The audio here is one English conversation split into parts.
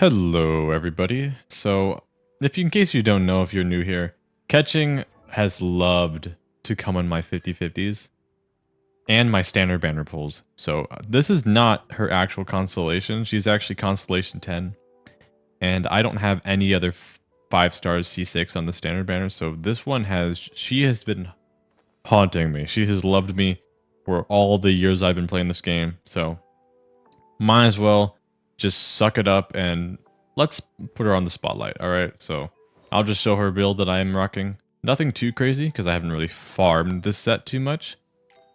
Hello, everybody. So, in case you don't know, if you're new here, Keqing has loved to come on my 50/50s and my standard banner pulls. So, this is not her actual constellation. She's actually Constellation 10, and I don't have any other 5 stars C6 on the standard banner. So, she has been haunting me. She has loved me for all the years I've been playing this game. So, might as well just suck it up and let's put her on the spotlight. All right, so I'll just show her a build that I am rocking. Nothing too crazy because I haven't really farmed this set too much,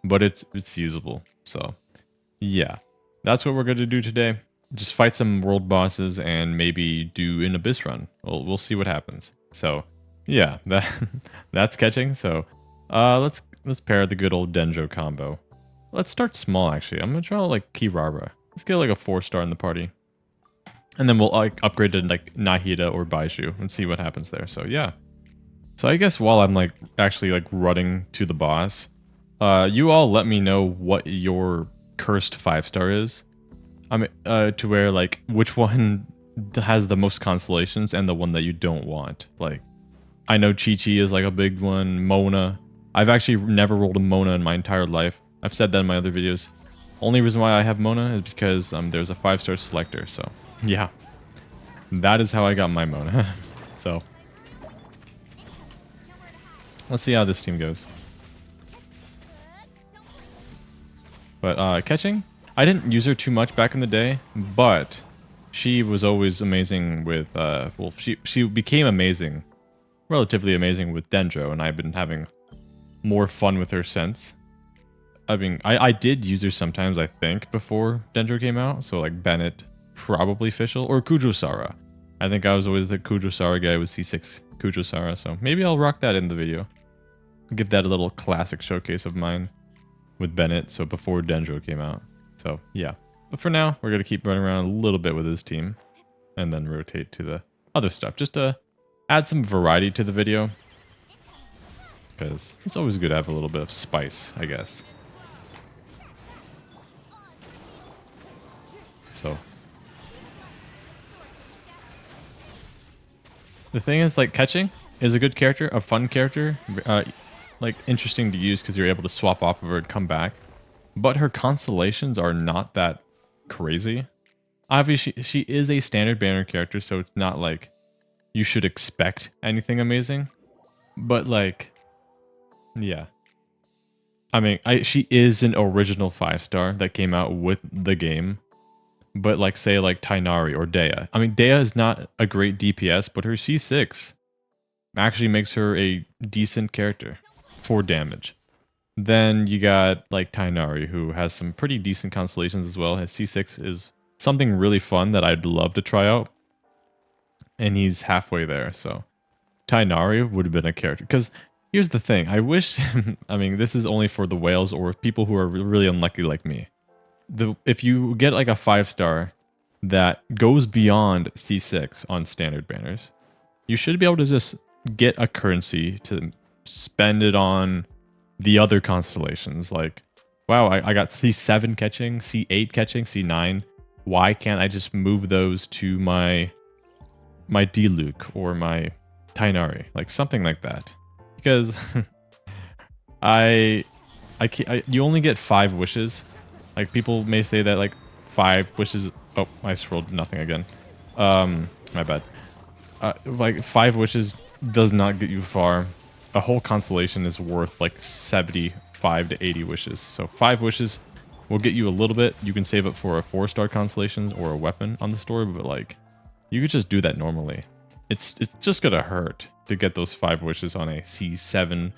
but it's usable. So yeah, that's what we're going to do today. Just fight some world bosses and maybe do an abyss run. We'll see what happens. So yeah, that's Keqing. So let's pair the good old Dendro combo. Let's start small actually. I'm gonna try like Kirara. Let's get like a 4-star in the party. And then we'll like upgrade to like Nahida or Baishu and see what happens there. So yeah. So I guess while I'm like actually like running to the boss, you all let me know what your cursed 5-star is. I mean, to where like which one has the most constellations and the one that you don't want. Like, I know Chi-Chi is like a big one. Mona. I've actually never rolled a Mona in my entire life. I've said that in my other videos. Only reason why I have Mona is because there's a 5-star selector. So yeah, that is how I got my Mona. So let's see how this team goes. But Keqing, I didn't use her too much back in the day, but she was always amazing with well, she became amazing, relatively amazing with Dendro, and I've been having more fun with her since. I mean, I did use her sometimes, I think, before Dendro came out. So like Bennett, probably Fischl, or Kujosara. I think I was always the Kujosara guy with C6 Kujosara. So maybe I'll rock that in the video. Give that a little classic showcase of mine with Bennett. So before Dendro came out. So yeah. But for now, we're going to keep running around a little bit with his team. And then rotate to the other stuff. Just to add some variety to the video. Because it's always good to have a little bit of spice, I guess. So the thing is, like, Keqing is a good character, a fun character, like interesting to use because you're able to swap off of her and come back. But her constellations are not that crazy. Obviously, she is a standard banner character, so it's not like you should expect anything amazing. But like, yeah. I mean, she is an original 5-star that came out with the game. But like, say like Tighnari or Dea. I mean, Dea is not a great DPS, but her C6 actually makes her a decent character for damage. Then you got like Tighnari, who has some pretty decent constellations as well. His C6 is something really fun that I'd love to try out. And he's halfway there, so Tighnari would have been a character. Because here's the thing, I wish, I mean, this is only for the whales or people who are really unlucky like me. If you get like a 5-star that goes beyond C6 on standard banners, you should be able to just get a currency to spend it on the other constellations. Like, wow, I got C7 Keqing, C8 Keqing, C9. Why can't I just move those to my Diluc or my Tighnari? Like something like that. Because you only get 5 wishes. Like, people may say that, like, 5 wishes... Oh, I scrolled nothing again. My bad. Like, 5 wishes does not get you far. A whole constellation is worth, like, 75 to 80 wishes. So, 5 wishes will get you a little bit. You can save it for a 4-star constellation or a weapon on the store, but, like, you could just do that normally. It's just gonna hurt to get those 5 wishes on a C7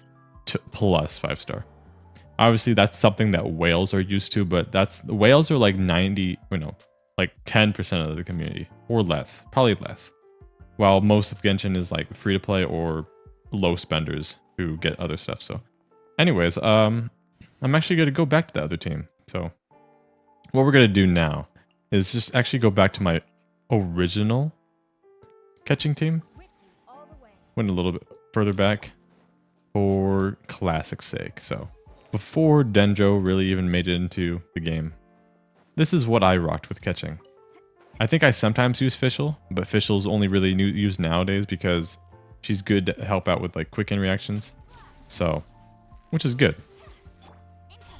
plus 5-star. Obviously, that's something that whales are used to, but the whales are like 90, or no, like 10% of the community, or less, probably less. While most of Genshin is like free to play or low spenders who get other stuff. So, anyways, I'm actually going to go back to the other team. So, what we're going to do now is just actually go back to my original Keqing team. Went a little bit further back for classic's sake. So, before Dendro really even made it into the game, this is what I rocked with Keqing. I think I sometimes use Fischl, but Fischl's only really used nowadays because she's good to help out with like quick in reactions. So, which is good.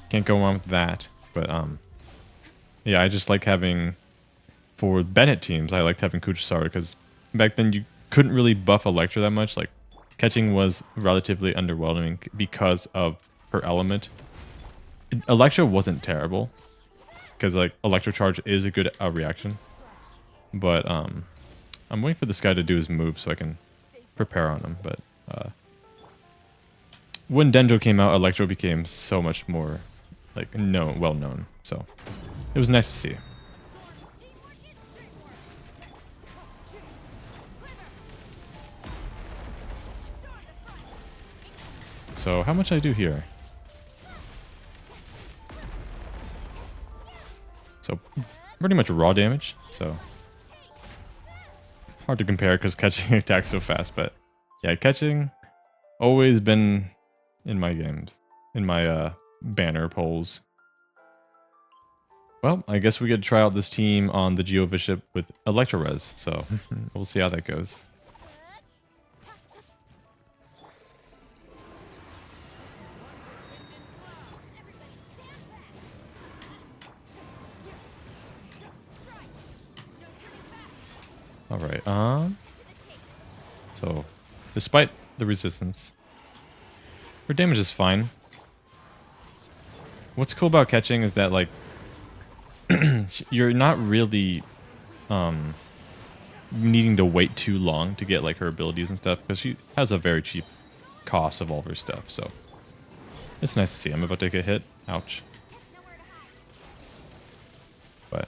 Can't go wrong with that. But yeah, I just like having, for Bennett teams, I liked having Kuchisara because back then you couldn't really buff Electra that much. Like Keqing was relatively underwhelming because of her element. Electra wasn't terrible because like Electro Charge is a good reaction. But I'm waiting for this guy to do his move so I can prepare on him. But when Dendro came out, Electro became so much more like well known. So it was nice to see. So how much I do here? So pretty much raw damage. So hard to compare because Keqing attacks so fast. But yeah, Keqing always been in my games, in my banner polls. Well, I guess we get to try out this team on the Geo Bishop with Electro Res. So we'll see how that goes. Alright, so, despite the resistance, her damage is fine. What's cool about Keqing is that, like, you're not really, needing to wait too long to get, like, her abilities and stuff, because she has a very cheap cost of all of her stuff, so. It's nice to see. I'm about to take a hit. Ouch. But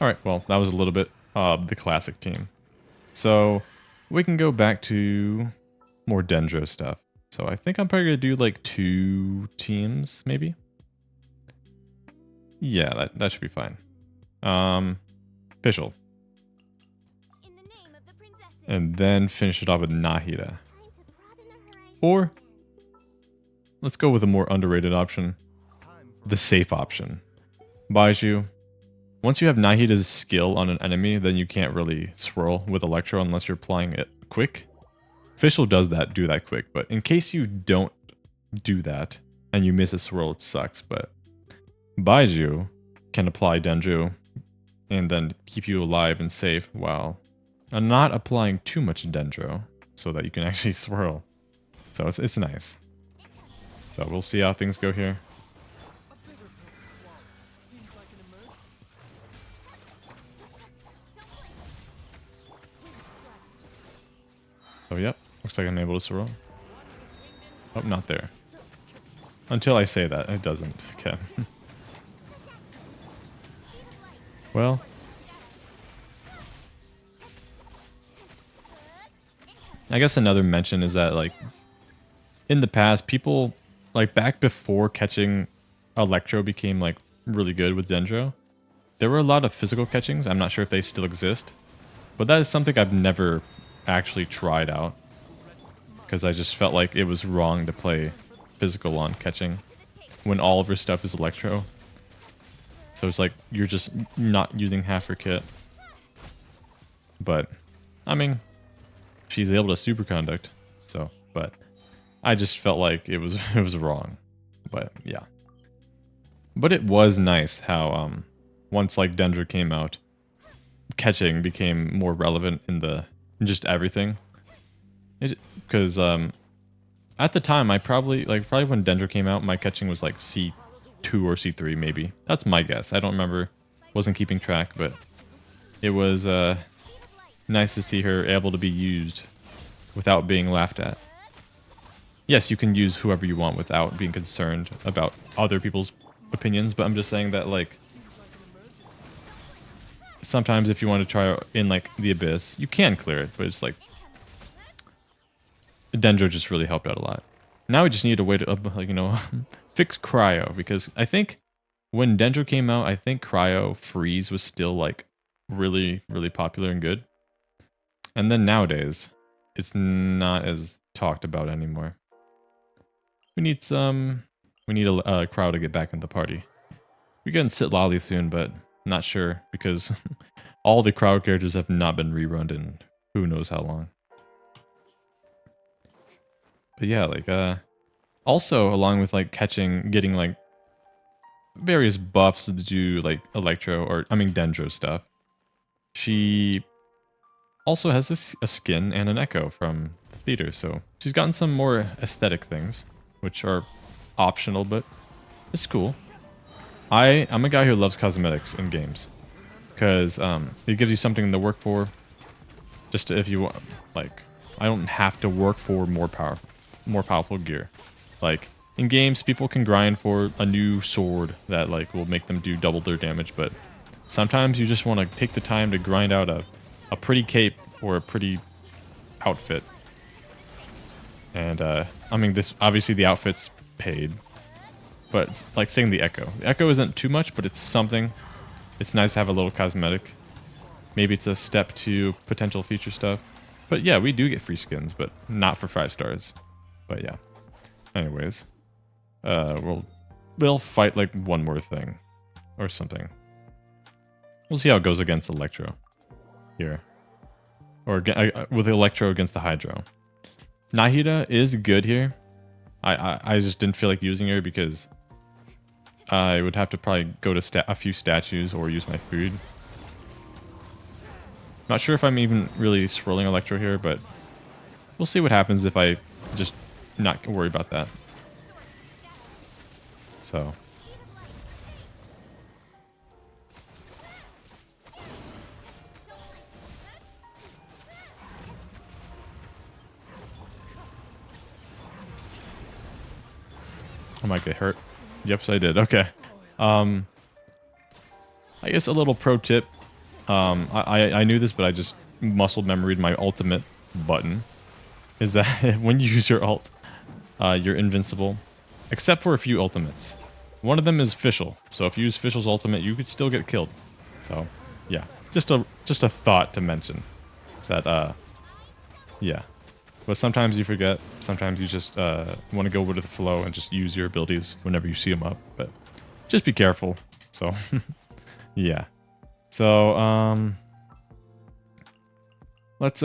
alright, well, that was a little bit of the classic team. So, we can go back to more Dendro stuff. So, I think I'm probably going to do like 2 teams, maybe? Yeah, that should be fine. Fischl. And then finish it off with Nahida. Or, let's go with a more underrated option. The safe option. Baiju. Once you have Nahida's skill on an enemy, then you can't really swirl with Electro unless you're applying it quick. Fischl does do that quick, but in case you don't do that and you miss a swirl, it sucks. But Baiju can apply Dendro and then keep you alive and safe while not applying too much Dendro so that you can actually swirl. So it's nice. So we'll see how things go here. Oh, yep. Looks like I'm able to swirl. Oh, not there. Until I say that, it doesn't. Okay. Well. I guess another mention is that, like, in the past, people, like, back before Keqing Electro became, like, really good with Dendro, there were a lot of physical Keqings. I'm not sure if they still exist. But that is something I've never actually tried out, because I just felt like it was wrong to play physical on Keqing when all of her stuff is Electro. So it's like you're just not using half her kit. But I mean, she's able to superconduct, so but I just felt like it was wrong. But yeah. But it was nice how once like Dendro came out, Keqing became more relevant in just everything. Because at the time, I probably when Dendro came out, my Keqing was like C2 or C3 maybe. That's my guess. I don't remember. Wasn't keeping track, but it was nice to see her able to be used without being laughed at. Yes, you can use whoever you want without being concerned about other people's opinions, but I'm just saying that, like, sometimes if you want to try in, like, the Abyss, you can clear it, but it's like Dendro just really helped out a lot. Now we just need a way to, like, you know, fix Cryo, because I think when Dendro came out, I think Cryo Freeze was still, like, really, really popular and good. And then nowadays, it's not as talked about anymore. We need a crowd to get back in the party. We can sit Lolly soon, but Not sure, because all the crowd characters have not been rerun in who knows how long. But yeah, like, also, along with, like, getting, like, various buffs to do, like, Dendro stuff, she also has a skin and an echo from the theater, so she's gotten some more aesthetic things, which are optional, but it's cool. I'm a guy who loves cosmetics in games, because it gives you something to work for, just to, if you want, like, I don't have to work for more powerful gear. Like, in games, people can grind for a new sword that, like, will make them do double their damage, but sometimes you just want to take the time to grind out a pretty cape or a pretty outfit. And, this, obviously the outfit's paid, but it's like saying the Echo. The Echo isn't too much, but it's something. It's nice to have a little cosmetic. Maybe it's a step to potential future stuff. But yeah, we do get free skins, but not for 5 stars. But yeah. Anyways, we'll fight like one more thing or something. We'll see how it goes against Electro here, or with Electro against the Hydro. Nahida is good here. I just didn't feel like using her because I would have to probably go to a few statues or use my food. Not sure if I'm even really swirling Electro here, but we'll see what happens if I just not worry about that. So. I might get hurt. Yep, so I did. Okay. I guess a little pro tip. I knew this, but I just muscle memoried my ultimate button. Is that when you use your ult, you're invincible, except for a few ultimates. One of them is Fischl, so if you use Fischl's ultimate, you could still get killed. So, yeah, just a thought to mention. Is that yeah. But sometimes you forget. Sometimes you just want to go with the flow and just use your abilities whenever you see them up. But just be careful. So, yeah. So, let's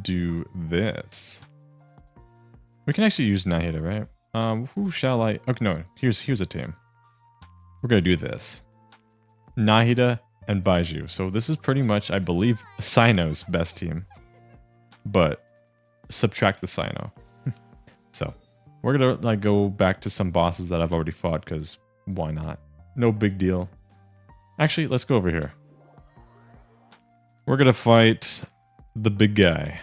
do this. We can actually use Nahida, right? Who shall I? Okay, no. Here's a team. We're gonna do this. Nahida and Baiju. So this is pretty much, I believe, Sino's best team. But subtract the Sino. So we're gonna like go back to some bosses that I've already fought, because why not? No big deal. Actually, let's go over here. We're gonna fight the big guy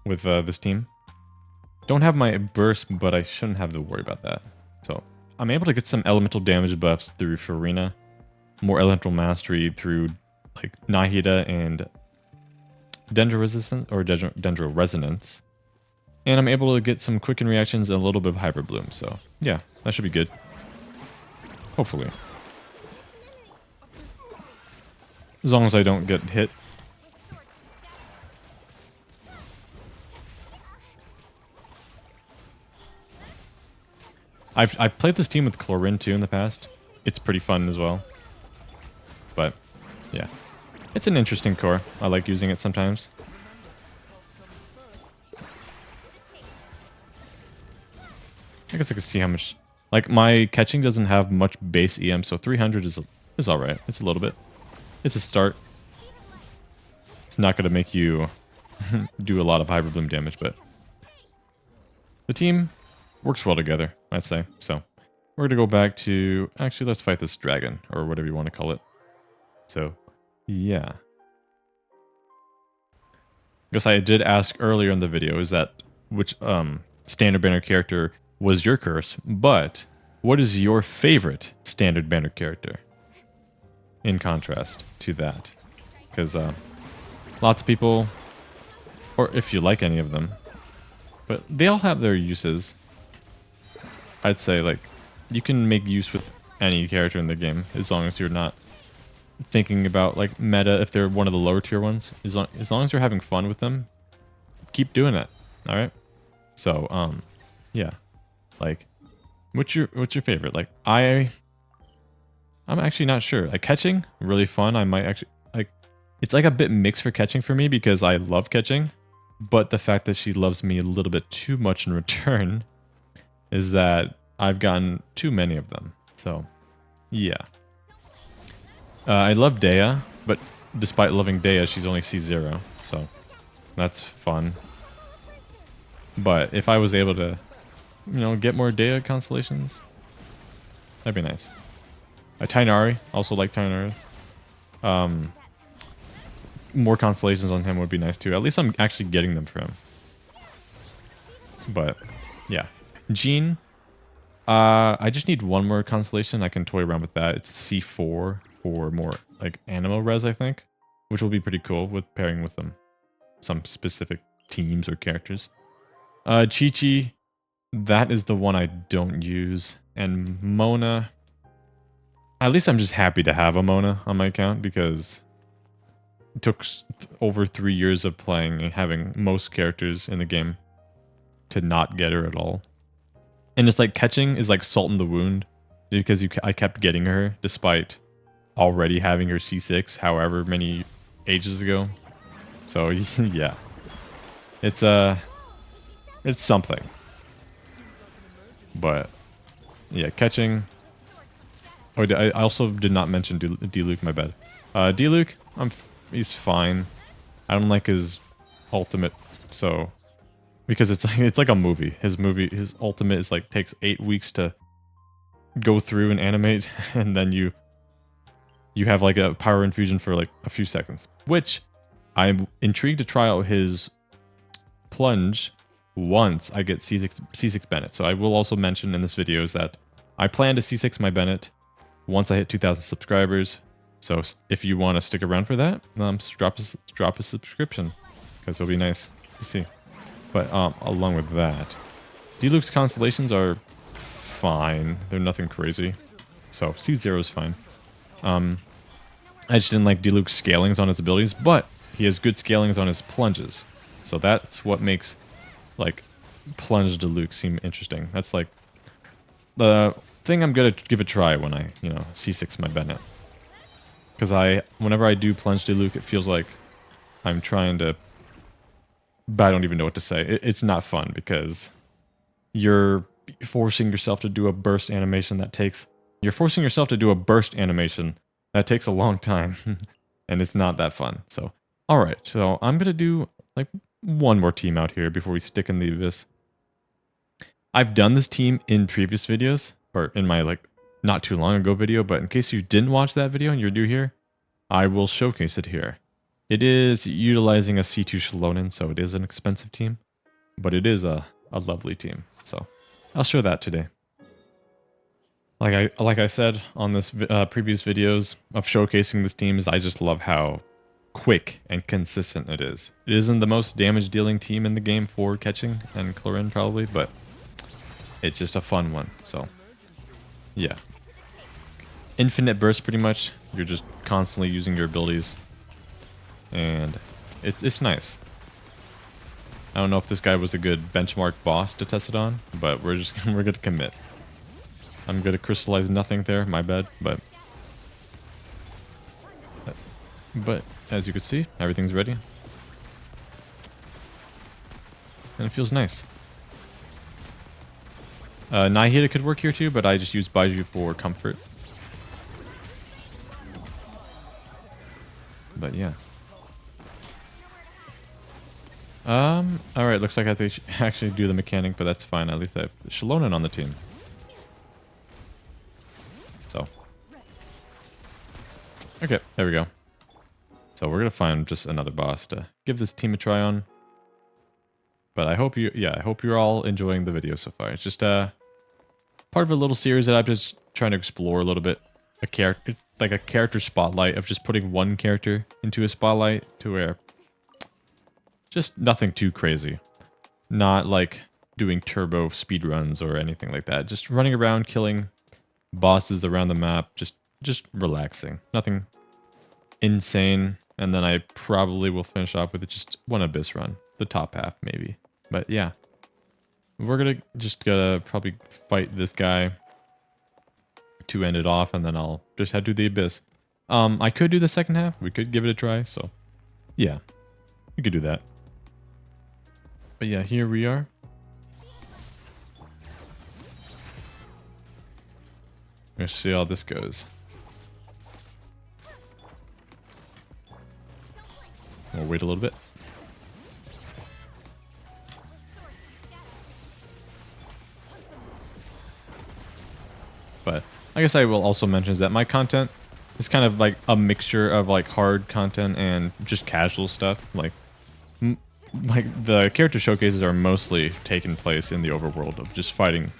with this team. Don't have my burst, but I shouldn't have to worry about that. So I'm able to get some elemental damage buffs through Farina, more elemental mastery through like Nahida and Dendro resistance or Dendro resonance, and I'm able to get some quicken reactions and a little bit of hyper bloom. So yeah, that should be good. Hopefully, as long as I don't get hit. I've played this team with Chlorine too in the past. It's pretty fun as well. But yeah, it's an interesting core. I like using it sometimes. I guess I can see how much. Like my Keqing doesn't have much base EM, so 300 is all right. It's a little bit. It's a start. It's not going to make you do a lot of hyper bloom damage, but the team works well together, I'd say. So we're going to go back to... Actually, let's fight this dragon, or whatever you want to call it. So, yeah. I guess I did ask earlier in the video, is that which standard banner character was your curse, but what is your favorite standard banner character? In contrast to that. Because lots of people, or if you like any of them, but they all have their uses. I'd say, like, you can make use with any character in the game, as long as you're not thinking about, like, meta, if they're one of the lower tier ones. As long as you're having fun with them, keep doing it, alright? So, yeah. Like, what's your favorite? Like, I I'm actually not sure. Like Keqing, really fun. I might actually like. It's like a bit mixed for Keqing for me because I love Keqing, but the fact that she loves me a little bit too much in return is that I've gotten too many of them. So, yeah. I love Dea, but despite loving Dea, she's only C0, so that's fun. But if I was able to, you know, get more Dea constellations, that'd be nice. Tainari, also like Tainari. More constellations on him would be nice too. At least I'm actually getting them for him. But, yeah. Jean, I just need one more constellation. I can toy around with that. It's C4 for more like Animo Res, I think, which will be pretty cool with pairing with some specific teams or characters. Chi-Chi, that is the one I don't use. And Mona, at least I'm just happy to have a Mona on my account because it took over 3 years of playing and having most characters in the game to not get her at all. And it's like Keqing is like salt in the wound because I kept getting her despite already having her C6 however many ages ago. So yeah, it's something. But yeah, Keqing. Oh, I also did not mention D-Luke, my bad. D-Luke, he's fine. I don't like his ultimate, so because it's like a movie. His ultimate is like takes 8 weeks to go through and animate, and then you have like a power infusion for like a few seconds. Which I'm intrigued to try out his plunge once I get C6 Bennett. So I will also mention in this video is that I plan to C6 my Bennett once I hit 2,000 subscribers. So if you want to stick around for that, drop a subscription because it'll be nice to see. But along with that, D-Luke's constellations are fine. They're nothing crazy. So C0 is fine. I just didn't like D-Luke's scalings on his abilities, but he has good scalings on his plunges. So that's what makes like plunge D-Luke seem interesting. That's like the thing I'm gonna give a try when I, you know, C6 my Bennett. Because whenever I do plunge D-Luke, it feels like I'm trying to... But I don't even know what to say. It's not fun because you're forcing yourself to do a burst animation that takes... You're forcing yourself to do a burst animation that takes a long time. And it's not that fun. So, alright. So, I'm going to do like one more team out here before we stick in the abyss. I've done this team in previous videos. Or in my like not too long ago video. But in case you didn't watch that video and you're new here, I will showcase it here. It is utilizing a C2 Shalonen, so it is an expensive team, but it is a lovely team. So I'll show that today. Like I said on this previous videos of showcasing this team, is I just love how quick and consistent it is. It isn't the most damage dealing team in the game for Keqing and Clorin probably, but it's just a fun one. So yeah, infinite burst pretty much. You're just constantly using your abilities. And it's nice. I don't know if this guy was a good benchmark boss to test it on, but we're gonna commit. I'm gonna crystallize nothing there, my bad, but as you can see, everything's ready. And it feels nice. Nihida could work here too, but I just use Baiju for comfort. But yeah. Alright, looks like I have to actually do the mechanic, but that's fine. At least I have Shalonen on the team. So. Okay, there we go. So we're gonna find just another boss to give this team a try on. But I hope you're all enjoying the video so far. It's just part of a little series that I'm just trying to explore a little bit. Like a character spotlight of just putting one character into a spotlight to where just nothing too crazy. Not like doing turbo speedruns or anything like that. Just running around killing bosses around the map. Just relaxing. Nothing insane. And then I probably will finish off with just one abyss run. The top half maybe. But yeah. We're gonna probably fight this guy to end it off, and then I'll just head to the Abyss. I could do the second half. We could give it a try, so yeah, we could do that. But yeah, here we are. Let's see how this goes. We'll wait a little bit. But I guess I will also mention is that my content is kind of like a mixture of like hard content and just casual stuff. Like the character showcases are mostly taking place in the overworld of just fighting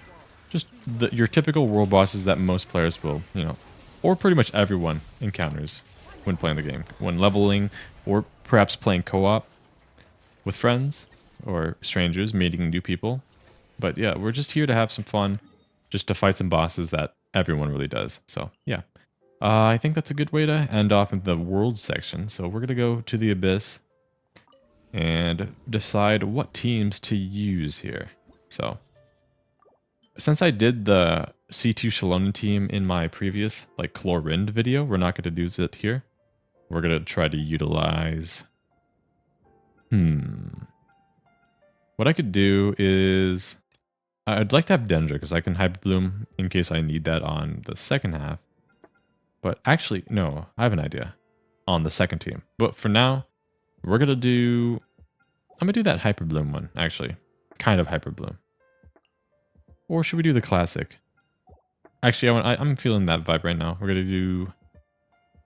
just your typical world bosses that most players will, you know, or pretty much everyone encounters when playing the game, when leveling, or perhaps playing co-op with friends or strangers, meeting new people. But yeah, we're just here to have some fun, just to fight some bosses that everyone really does. So yeah, I think that's a good way to end off in the world section. So we're gonna go to the Abyss and decide what teams to use here. So since I did the C2 Shalona team in my previous like Chlorind video, we're not going to use it here. We're going to try to utilize... What I could do is... I'd like to have Dendro because I can Hyper Bloom in case I need that on the second half. But actually, no, I have an idea on the second team. But for now, we're going to do... I'm going to do that Hyper Bloom one, actually. Kind of Hyper Bloom. Or should we do the classic? Actually, I'm feeling that vibe right now. We're going to do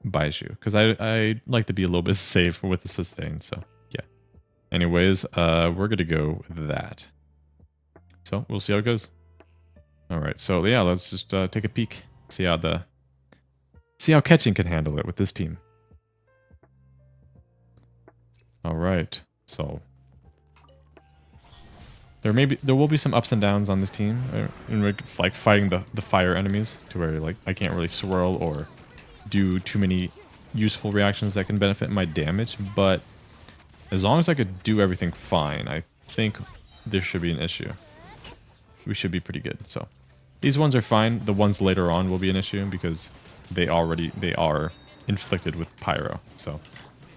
Baiju. Because I like to be a little bit safe with the sustain. So, yeah. Anyways, we're going to go with that. So, we'll see how it goes. Alright, so yeah, let's just take a peek. See how Keqing can handle it with this team. Alright, so... There will be some ups and downs on this team, in like fighting the fire enemies, to where like I can't really swirl or do too many useful reactions that can benefit my damage. But as long as I could do everything fine, I think there should be an issue. We should be pretty good. So these ones are fine. The ones later on will be an issue because they are inflicted with pyro. So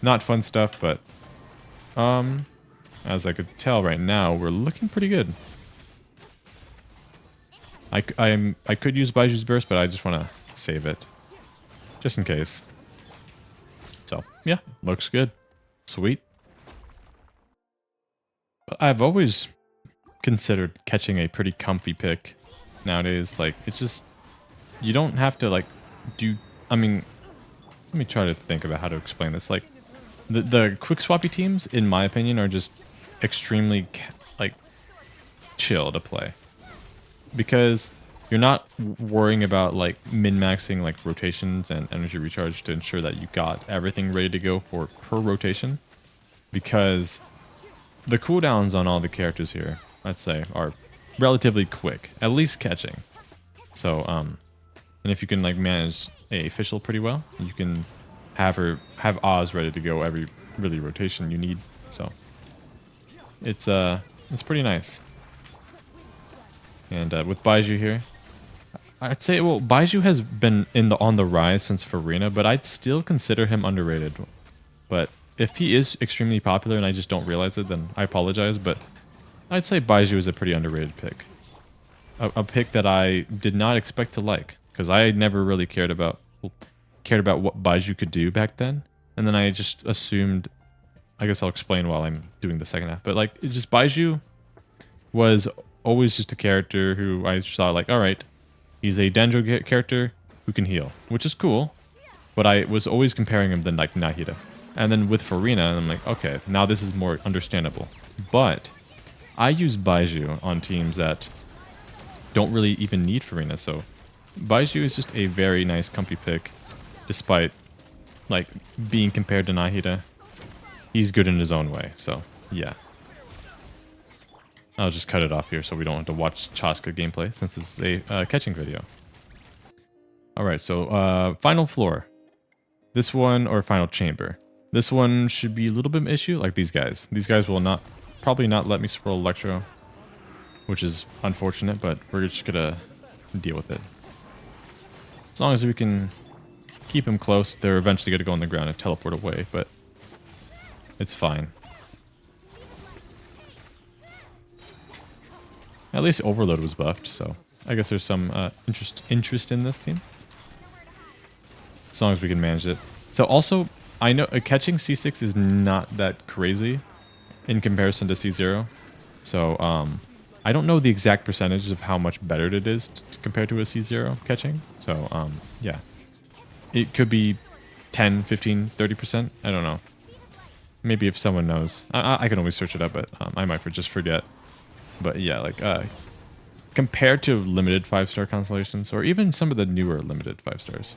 not fun stuff, but as I could tell right now, we're looking pretty good. I could use Baiju's Burst, but I just want to save it. Just in case. So, yeah, looks good. Sweet. But I've always considered Keqing a pretty comfy pick nowadays. Like, it's just... You don't have to, like, do... I mean, let me try to think about how to explain this. Like, the quick swappy teams, in my opinion, are just extremely like chill to play because you're not worrying about like min-maxing like rotations and energy recharge to ensure that you got everything ready to go for per rotation, because the cooldowns on all the characters here, I'd say, are relatively quick, at least Keqing. So and if you can like manage a Fischl pretty well, you can have Oz ready to go every really rotation you need. So it's pretty nice. And with Baiju here, I'd say, well, Baiju has been on the rise since Farina, but I'd still consider him underrated. But if he is extremely popular and I just don't realize it, then I apologize. But I'd say Baiju is a pretty underrated pick. A pick that I did not expect to like, because I never really cared about what Baiju could do back then. And then I just assumed... I guess I'll explain while I'm doing the second half. But like, it just Baiju was always just a character who I saw like, all right, he's a Dendro character who can heal, which is cool. But I was always comparing him to like Nahida. And then with Farina, I'm like, okay, now this is more understandable. But I use Baiju on teams that don't really even need Farina. So Baiju is just a very nice comfy pick, despite like being compared to Nahida. He's good in his own way, so yeah. I'll just cut it off here so we don't have to watch Chaska gameplay, since this is a Keqing video. Alright, so final floor. This one, or final chamber. This one should be a little bit of an issue, like these guys. These guys will probably not let me swirl Electro, which is unfortunate, but we're just gonna deal with it. As long as we can keep him close, they're eventually going to go on the ground and teleport away, but it's fine. At least Overload was buffed, so I guess there's some interest in this team. As long as we can manage it. So also, I know Keqing C6 is not that crazy in comparison to C0. So I don't know the exact percentage of how much better it is compared to a C0 Keqing. So yeah, it could be 10, 15, 30%. I don't know. Maybe if someone knows. I can always search it up, but I might just forget. But yeah, like compared to limited 5-star constellations, or even some of the newer limited 5 stars,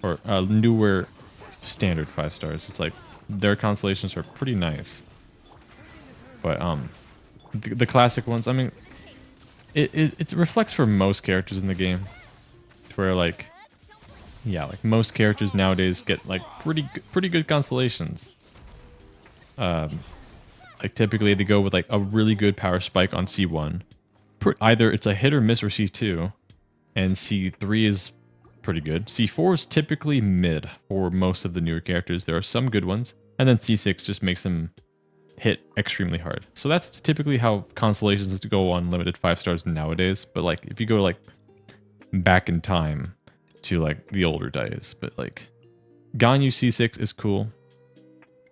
or newer standard 5 stars, it's like their constellations are pretty nice. But the classic ones, I mean, it reflects for most characters in the game, where like, yeah, like most characters nowadays get like pretty good constellations. Like typically they go with like a really good power spike on C1. Either it's a hit or miss or C2, and C3 is pretty good. C4 is typically mid for most of the newer characters. There are some good ones, and then C6 just makes them hit extremely hard. So that's typically how constellations go on limited 5 stars nowadays. But like if you go like back in time to like the older days, but like Ganyu C6 is cool.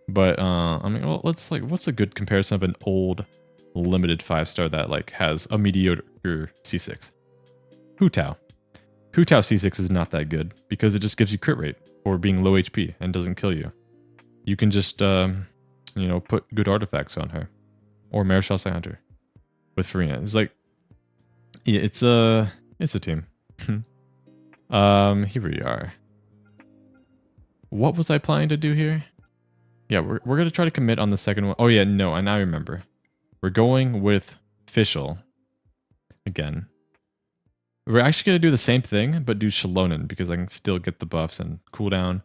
But I mean, well, let's like, what's a good comparison of an old limited 5-star that like has a mediocre C6? Hu Tao. Hu Tao C6 is not that good because it just gives you crit rate or being low HP and doesn't kill you. You can just you know, put good artifacts on her, or Marischal Sci Hunter with Farina. It's like, yeah, it's a team. Here we are. What was I planning to do here? Yeah, we're going to try to commit on the second one. Oh, yeah, no, I now remember. We're going with Fischl again. We're actually going to do the same thing, but do Shalonen, because I can still get the buffs and cooldown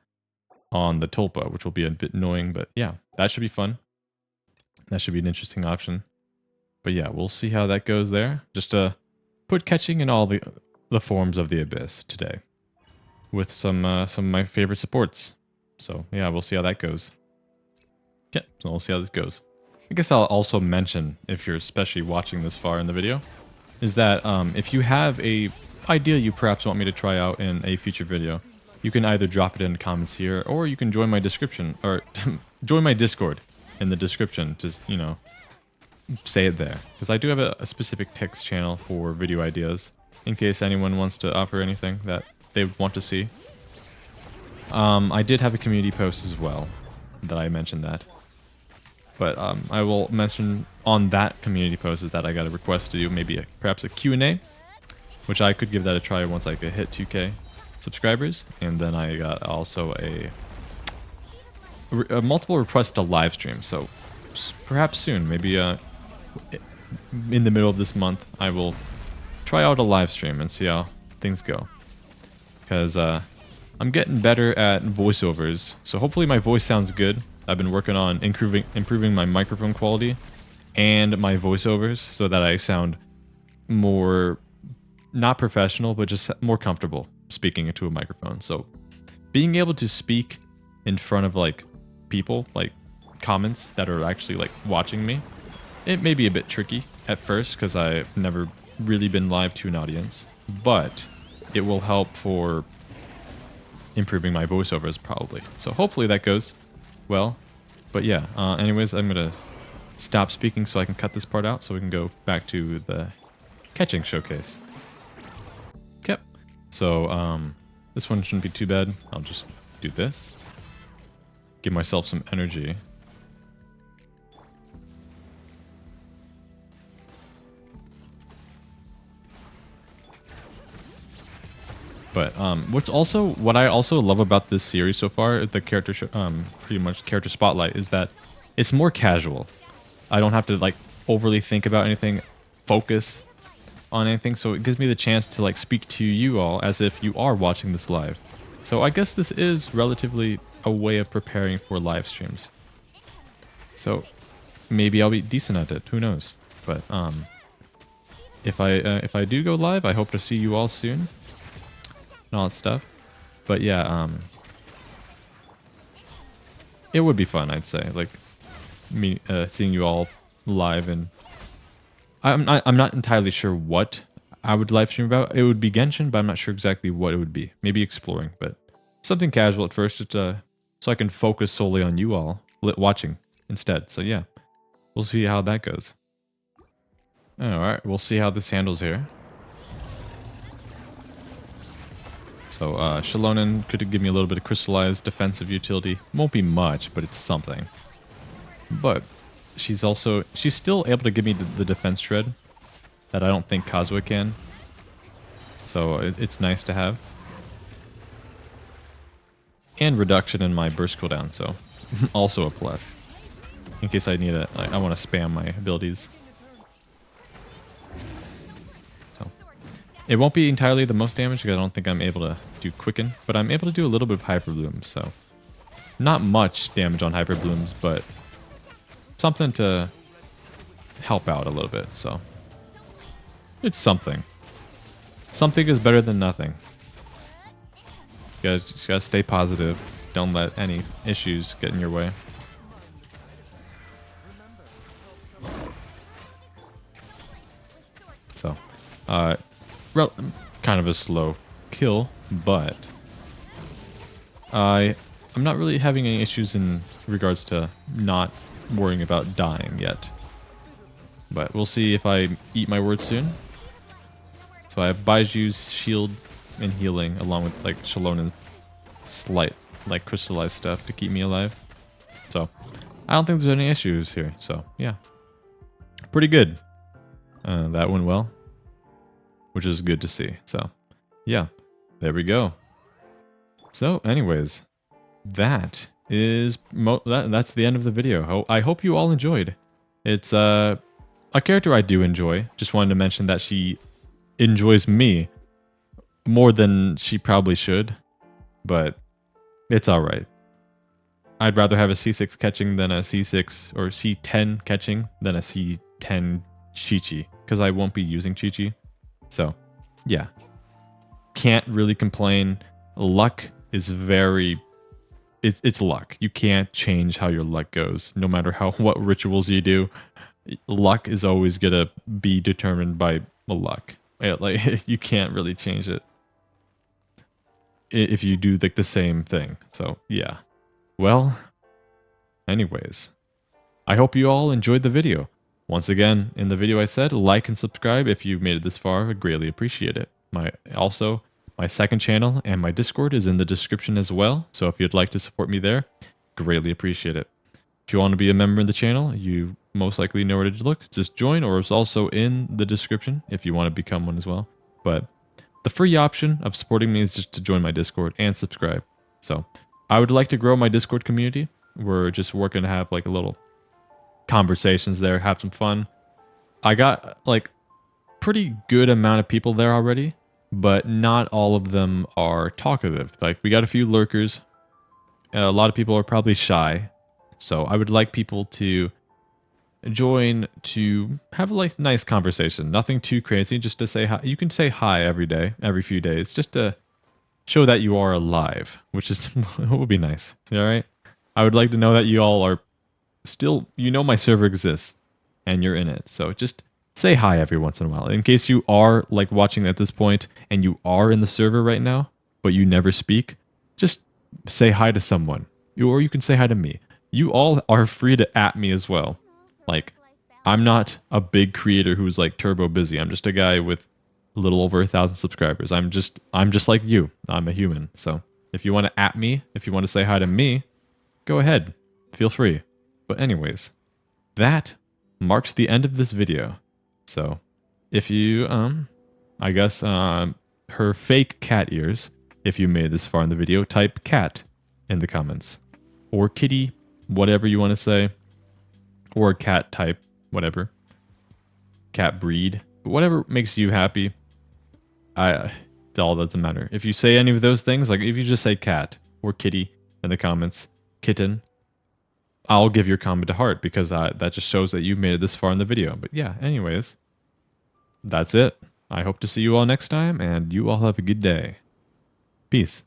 on the Tulpa, which will be a bit annoying, but yeah, that should be fun. That should be an interesting option. But yeah, we'll see how that goes there. Just put Keqing in all the forms of the Abyss today with some of my favorite supports. So yeah, we'll see how that goes. Yeah, so we'll see how this goes. I guess I'll also mention, if you're especially watching this far in the video, is that if you have a idea you perhaps want me to try out in a future video, you can either drop it in the comments here, or you can join my description, or join my Discord in the description to, you know, say it there. Because I do have a specific text channel for video ideas, in case anyone wants to offer anything that they would want to see. I did have a community post as well, that I mentioned that. But I will mention on that community post is that I got a request to do maybe perhaps a Q&A, which I could give that a try once I could hit 2K subscribers. And then I got also a multiple requests to live stream. So perhaps soon, maybe in the middle of this month, I will try out a live stream and see how things go. Because I'm getting better at voiceovers, so hopefully my voice sounds good. I've been working on improving my microphone quality and my voiceovers so that I sound more, not professional, but just more comfortable speaking into a microphone. So being able to speak in front of like people, like comments that are actually like watching me, it may be a bit tricky at first because I've never really been live to an audience, but it will help for improving my voiceovers probably. So hopefully that goes well. But yeah, anyways, I'm going to stop speaking so I can cut this part out so we can go back to the Keqing showcase. Okay. So this one shouldn't be too bad. I'll just do this. Give myself some energy. But what I also love about this series so far, the character pretty much character spotlight, is that it's more casual. I don't have to like overly think about anything, focus on anything, so it gives me the chance to like speak to you all as if you are watching this live. So I guess this is relatively a way of preparing for live streams. So maybe I'll be decent at it, who knows? But if I do go live, I hope to see you all soon. and all that stuff. But yeah, it would be fun, I'd say. Like me seeing you all live, and I'm not entirely sure what I would live stream about. It would be Genshin, but I'm not sure exactly what it would be. Maybe exploring, but something casual at first, just so I can focus solely on you all watching instead. So yeah, we'll see how that goes. All right, we'll see how this handles here. So Shalonen could give me a little bit of crystallized defensive utility. Won't be much, but it's something. But she's still able to give me the defense shred that I don't think Kazuha can. So it's nice to have. And reduction in my burst cooldown, so also a plus. In case I need I want to spam my abilities. So it won't be entirely the most damage because I don't think I'm able to do quicken, but I'm able to do a little bit of hyper blooms. So not much damage on hyper blooms, but something to help out a little bit. So it's something. Something is better than nothing. You gotta stay positive. Don't let any issues get in your way. So, kind of a slow kill, but I'm not really having any issues in regards to not worrying about dying yet. But we'll see if I eat my words soon. So I have Baiju's shield and healing along with like Shalonen's slight like crystallized stuff to keep me alive. So I don't think there's any issues here. So yeah, pretty good. That went well, which is good to see. So yeah, there we go. So anyways, that is that's the end of the video. I hope you all enjoyed. It's a character I do enjoy. Just wanted to mention that she enjoys me more than she probably should, but it's all right. I'd rather have a C6 Keqing than a C6 or C10 Keqing than a C10 Chi-Chi, because I won't be using Chi-Chi. So yeah, can't really complain. Luck is it's luck. You can't change how your luck goes, no matter what rituals you do. Luck is always gonna be determined by the luck. Like you can't really change it if you do like the same thing. So yeah. Well, anyways, I hope you all enjoyed the video. Once again, in the video I said, like and subscribe if you've made it this far. I greatly appreciate it. My second channel and my Discord is in the description as well. So if you'd like to support me there, greatly appreciate it. If you want to be a member of the channel, you most likely know where to look. Just join, or it's also in the description if you want to become one as well. But the free option of supporting me is just to join my Discord and subscribe. So I would like to grow my Discord community. We're just working to have like a little conversations there, have some fun. I got like pretty good amount of people there already, but not all of them are talkative. Like we got a few lurkers. A lot of people are probably shy. So I would like people to join to have a like nice conversation. Nothing too crazy, just to say hi. You can say hi every day, every few days, just to show that you are alive, which is would be nice. All right. I would like to know that you all are still, my server exists and you're in it. So just say hi every once in a while. In case you are like watching at this point and you are in the server right now, but you never speak, just say hi to someone. Or you can say hi to me. You all are free to at me as well. Like, I'm not a big creator who's like turbo busy. I'm just a guy with a little over 1,000 subscribers. I'm just like you. I'm a human. So if you want to at me, if you want to say hi to me, go ahead. Feel free. But anyways, that marks the end of this video. So if you, I guess, her fake cat ears, if you made this far in the video, type cat in the comments. Or kitty, whatever you want to say. Or cat type, whatever. Cat breed. Whatever makes you happy. It all doesn't matter. If you say any of those things, like if you just say cat or kitty in the comments, kitten, I'll give your comment a heart because that just shows that you've made it this far in the video. But yeah, anyways, that's it. I hope to see you all next time, and you all have a good day. Peace.